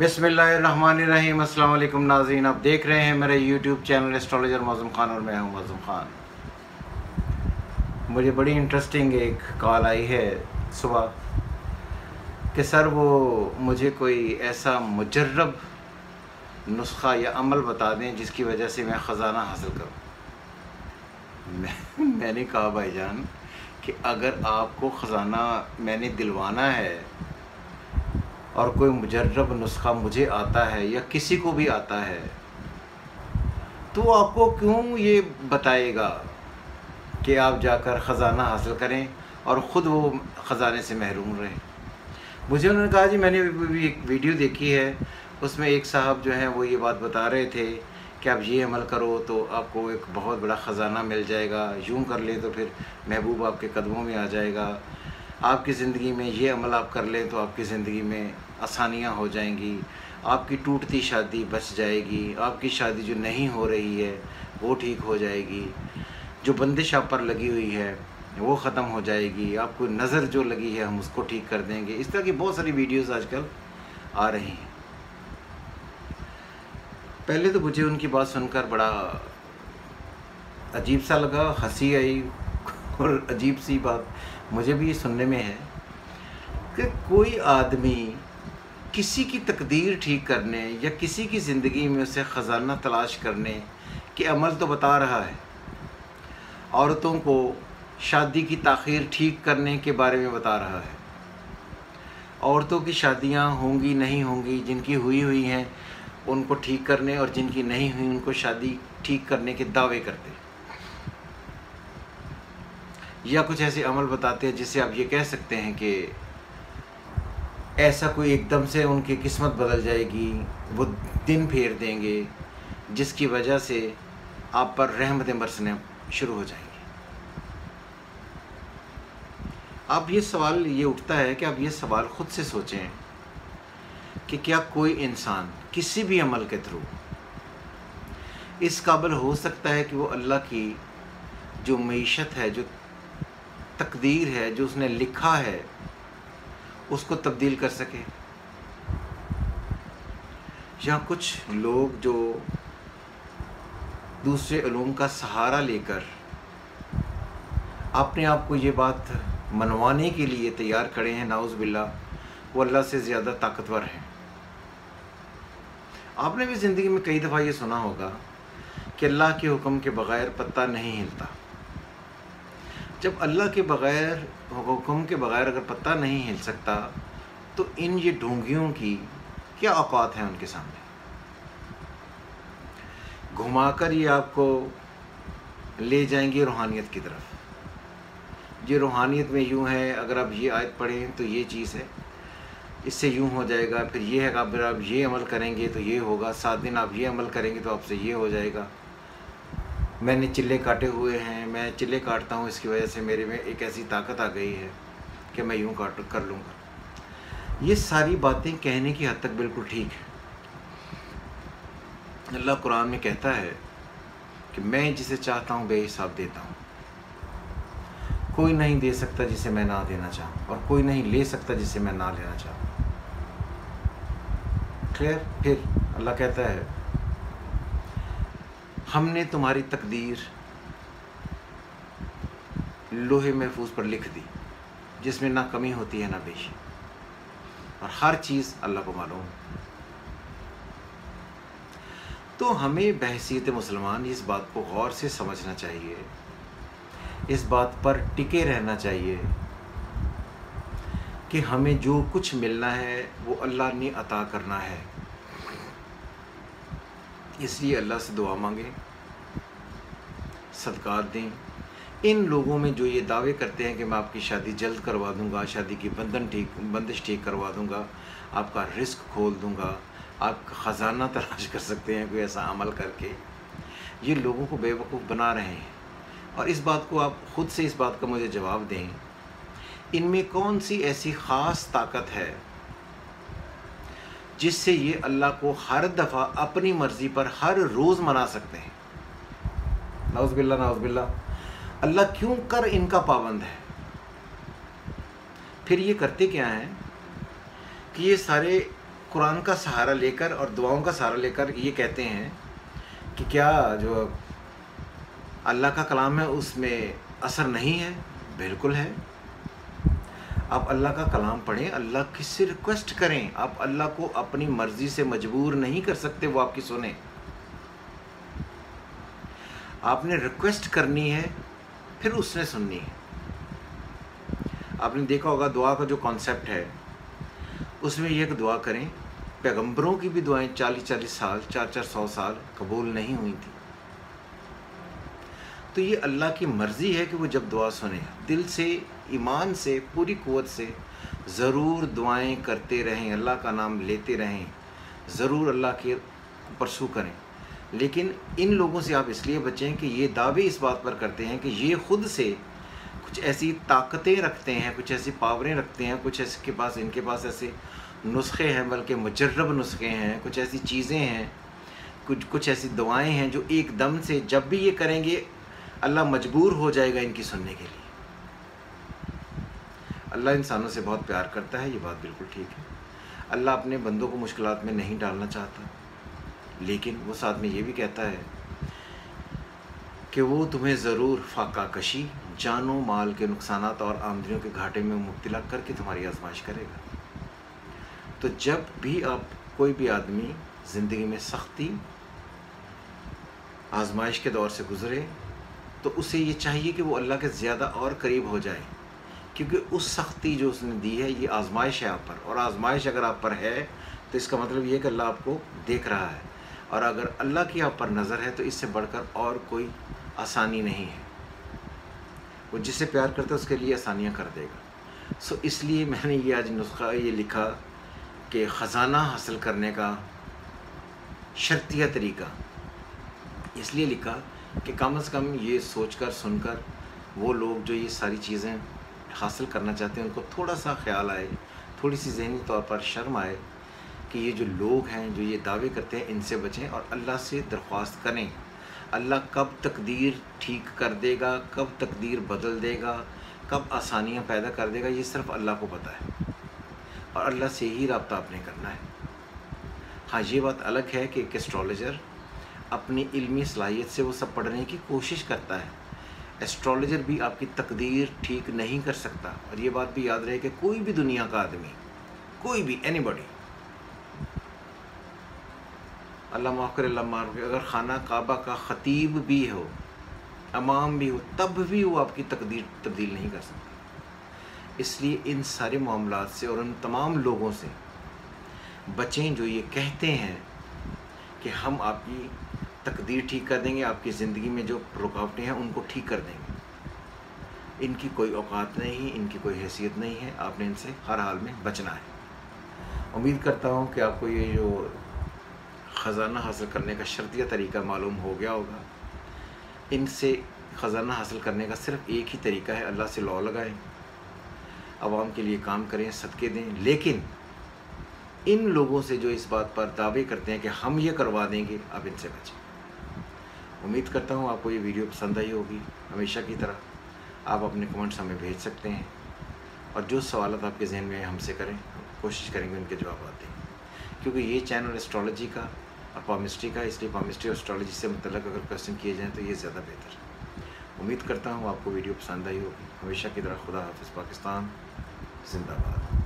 बिस्मिल्लाहिर्रहमानिर्रहीम। अस्सलाम वालेकुम नाज़रीन, आप देख रहे हैं मेरा यूट्यूब चैनल एस्ट्रोलॉजर मौज़ूम ख़ान और मैं हूं मौज़ूम ख़ान। मुझे बड़ी इंटरेस्टिंग एक कॉल आई है सुबह कि सर वो मुझे कोई ऐसा मुजर्रब नुस्ख़ा या अमल बता दें जिसकी वजह से मैं ख़जाना हासिल करूं। मैंने कहा भाईजान कि अगर आपको ख़जाना मैंने दिलवाना है और कोई मुजर्रब नुस्ख़ा मुझे आता है या किसी को भी आता है तो आपको क्यों ये बताएगा कि आप जाकर ख़जाना हासिल करें और ख़ुद वो ख़जाने से महरूम रहें। मुझे उन्होंने कहा जी मैंने भी एक वीडियो देखी है, उसमें एक साहब जो हैं वो ये बात बता रहे थे कि आप ये अमल करो तो आपको एक बहुत बड़ा ख़जाना मिल जाएगा, यूँ कर लें तो फिर महबूब आपके कदमों में आ जाएगा, आपकी ज़िंदगी में ये अमल आप कर लें तो आपकी ज़िंदगी में आसानियाँ हो जाएंगी, आपकी टूटती शादी बच जाएगी, आपकी शादी जो नहीं हो रही है वो ठीक हो जाएगी, जो बंदिश आप पर लगी हुई है वो ख़त्म हो जाएगी, आपको नज़र जो लगी है हम उसको ठीक कर देंगे। इस तरह की बहुत सारी वीडियोस आजकल आ रही हैं। पहले तो मुझे उनकी बात सुनकर बड़ा अजीब सा लगा, हंसी आई और अजीब सी बात मुझे भी ये सुनने में है कि कोई आदमी किसी की तकदीर ठीक करने या किसी की ज़िंदगी में उसे ख़जाना तलाश करने के अमल तो बता रहा है, औरतों को शादी की ताख़ीर ठीक करने के बारे में बता रहा है, औरतों की शादियां होंगी नहीं होंगी, जिनकी हुई हैं उनको ठीक करने और जिनकी नहीं हुई उनको शादी ठीक करने के दावे करते, या कुछ ऐसे अमल बताते हैं जिससे आप ये कह सकते हैं कि ऐसा कोई एकदम से उनकी किस्मत बदल जाएगी, वो दिन फेर देंगे जिसकी वजह से आप पर रहमतें बरसने शुरू हो जाएंगी। अब ये सवाल ये उठता है कि आप ये सवाल ख़ुद से सोचें कि क्या कोई इंसान किसी भी अमल के थ्रू इस काबिल हो सकता है कि वो अल्लाह की जो मईशत है, जो तकदीर है, जो उसने लिखा है उसको तब्दील कर सके। या कुछ लोग जो दूसरे उलूम का सहारा लेकर अपने आप को ये बात मनवाने के लिए तैयार खड़े हैं, नाउज़ बिल्लाह, वो अल्लाह से ज़्यादा ताकतवर हैं। आपने भी ज़िंदगी में कई दफ़ा ये सुना होगा कि अल्लाह के हुक्म के बग़ैर पत्ता नहीं हिलता। जब अल्लाह के बग़ैर, हुक्म के बग़ैर अगर पत्ता नहीं हिल सकता तो इन ये ढोंगियों की क्या औकात है उनके सामने। घुमाकर ये आपको ले जाएंगे रूहानियत की तरफ। ये रूहानियत में यूँ है, अगर आप ये आयत पढ़ें तो ये चीज़ है, इससे यूँ हो जाएगा, फिर ये है कि अगर आप ये अमल करेंगे तो ये होगा, 7 दिन आप ये अमल करेंगे तो आपसे ये हो जाएगा। मैंने चिल्ले काटे हुए हैं, मैं चिल्ले काटता हूँ, इसकी वजह से मेरे में एक ऐसी ताकत आ गई है कि मैं यूँ कर लूँगा। ये सारी बातें कहने की हद तक बिल्कुल ठीक है। अल्लाह कुरान में कहता है कि मैं जिसे चाहता हूँ बेहिसाब देता हूँ, कोई नहीं दे सकता जिसे मैं ना देना चाहूँ और कोई नहीं ले सकता जिसे मैं ना लेना चाहूँ। क्लियर। फिर अल्लाह कहता है हमने तुम्हारी तकदीर लोहे महफूज पर लिख दी जिसमें ना कमी होती है ना बेशी, और हर चीज़ अल्लाह को मालूम। तो हमें बहसीत मुसलमान इस बात को गौर से समझना चाहिए, इस बात पर टिके रहना चाहिए कि हमें जो कुछ मिलना है वो अल्लाह ने अता करना है। इसलिए अल्लाह से दुआ मांगें, सदक़ात दें। इन लोगों में जो ये दावे करते हैं कि मैं आपकी शादी जल्द करवा दूंगा, शादी की बंदिश ठीक करवा दूंगा, आपका रिस्क खोल दूंगा, आपका ख़जाना तलाश कर सकते हैं कोई ऐसा अमल करके, ये लोगों को बेवकूफ़ बना रहे हैं। और इस बात को आप ख़ुद से इस बात का मुझे जवाब दें, इनमें कौन सी ऐसी ख़ास ताकत है जिससे ये अल्लाह को हर दफ़ा अपनी मर्ज़ी पर हर रोज़ मना सकते हैं। नाउज़ बिल्लाह, नाउज़ बिल्लाह। अल्लाह क्यों कर इनका पाबंद है। फिर ये करते क्या हैं कि ये सारे قرآن کا سہارا لے کر اور دعاؤں کا سہارا لے کر یہ کہتے ہیں کہ کیا جو اللہ کا کلام ہے اس میں اثر نہیں ہے؟ بالکل ہے۔ آپ اللہ کا کلام پڑھیں، اللہ کس سے ریکویسٹ کریں، آپ اللہ کو اپنی مرضی سے مجبور نہیں کر سکتے وہ آپ کی سنیں۔ آپ نے ریکویسٹ کرنی ہے، پھر اس نے سننی ہے۔ آپ نے دیکھا ہوگا دعا کا جو کانسیپٹ ہے اس میں یہ کہ دعا کریں، پیغمبروں کی بھی دعائیں 40 سال 400 سال قبول نہیں ہوئی تھیں۔ تو یہ اللہ کی مرضی ہے کہ وہ جب دعا سنیں دل سے، ایمان سے، پوری قوت سے ضرور دعائیں کرتے رہیں، اللہ کا نام لیتے رہیں، ضرور اللہ کے پرسو کریں۔ لیکن ان لوگوں سے آپ اس لیے بچیں کہ یہ دعوے اس بات پر کرتے ہیں کہ یہ خود سے کچھ ایسی طاقتیں رکھتے ہیں، کچھ ایسی پاوریں رکھتے ہیں، کچھ ان کے پاس ایسے نسخے ہیں، بلکہ مجرب نسخے ہیں، کچھ ایسی چیزیں ہیں، کچھ ایسی دعائیں ہیں جو ایک دم سے جب بھی یہ کریں گے اللہ مجبور ہو جائے گا ان کی سننے کے لیے۔ اللہ انسانوں سے بہت پیار کرتا ہے، یہ بات بالکل ٹھیک ہے۔ اللہ اپنے بندوں کو مشکلات میں نہیں ڈالنا چاہتا، لیکن وہ ساتھ میں یہ بھی کہتا ہے کہ وہ تمہیں ضرور فاقہ کشی، جان و مال کے نقصانات اور آمدنیوں کے گھاٹے میں مبتلا کر کے تمہاری آزمائش کرے گا۔ تو جب بھی کوئی بھی آدمی زندگی میں سختی، آزمائش کے دور سے گزرے تو اسے یہ چاہیے کہ وہ اللہ کے زیادہ اور قریب ہو جائے، کیونکہ اس سختی جو اس نے دی ہے یہ آزمائش ہے آپ پر، اور آزمائش اگر آپ پر ہے تو اس کا مطلب یہ ہے کہ اللہ آپ کو دیکھ رہا ہے، اور اگر اللہ کی آپ پر نظر ہے تو اس سے بڑھ کر اور کوئی آسانی نہیں ہے۔ وہ جس سے پیار کرتا ہے اس کے لیے آسانیاں کر دے گا۔ اس لیے میں نے یہ آج نسخہ یہ لکھا کہ خزانہ حاصل کرنے کا شرطیہ طریقہ اس لیے لکھا کہ کم از کم یہ سوچ کر سن کر وہ لوگ جو یہ ساری چیزیں حاصل کرنا چاہتے ہیں ان کو تھوڑا سا خیال آئے، تھوڑی سی ذہنی طور پر شرم آئے کہ یہ جو لوگ ہیں جو یہ دعوے کرتے ہیں ان سے بچیں، اور اللہ سے درخواست کریں۔ اللہ کب تقدیر ٹھیک کر دے گا، کب تقدیر بدل دے گا، کب آسانیاں پیدا کر دے گا، یہ صرف اللہ کو پتہ ہے، اور اللہ سے ہی رابطہ آپ نے کرنا ہے۔ ہاں یہ بات الگ ہے کہ ایک ایسٹرالوجر اپنی علمی صلاحیت سے وہ سب پڑھنے کی کوشش کرتا ہے، ایسٹرالوجر بھی آپ کی تقدیر ٹھیک نہیں کر سکتا۔ اور یہ بات بھی یاد رہے کہ کوئی بھی دنیا کا آدمی، کوئی بھی اینی باڈی، اللہ معاف کرے، اللہ معاف کرے، اگر خانہ کعبہ کا خطیب بھی ہو، امام بھی ہو، تب بھی وہ آپ کی تقدیر تبدیل نہیں کر سکتا۔ اس لیے ان سارے معاملات سے اور ان تمام لوگوں سے بچیں جو یہ کہتے ہیں کہ ہم آپ کی تقدیر ٹھیک کر دیں گے، آپ کی زندگی میں جو رکاوٹیں ہیں ان کو ٹھیک کر دیں گے۔ ان کی کوئی اوقات نہیں، ان کی کوئی حیثیت نہیں ہے، آپ نے ان سے ہر حال میں بچنا ہے۔ امید کرتا ہوں کہ آپ کو یہ جو خزانہ حاصل کرنے کا شرطیہ طریقہ معلوم ہو گیا ہوگا۔ ان سے خزانہ حاصل کرنے کا صرف ایک ہی طریقہ ہے، اللہ سے لو لگائیں، عوام کے لیے کام کریں، صدقے دیں۔ لیکن ان لوگوں سے جو اس بات پر دعوے کرتے ہیں کہ ہم یہ کروا دیں گے، آپ ان سے بچیں۔ امید کرتا ہوں آپ کو یہ ویڈیو پسند آئی ہوگی۔ ہمیشہ کی طرح آپ اپنے کمنٹس ہمیں بھیج سکتے ہیں، اور جو سوالات آپ کے ذہن میں ہم سے کریں، کوشش کریں گے ان کے جوابات دیں، کیونکہ یہ چینل اسٹرالوجی کا اور پامسٹری کا، اس لیے پامسٹری اور اسٹرالوجی سے متعلق اگر کویشچن کیے جائیں تو یہ زیادہ بہتر ہے۔ امید کرتا ہوں آپ کو ویڈیو پسند آئی ہوگی۔ ہمیشہ کی طرح خدا حافظ، پاکستان زندہ باد۔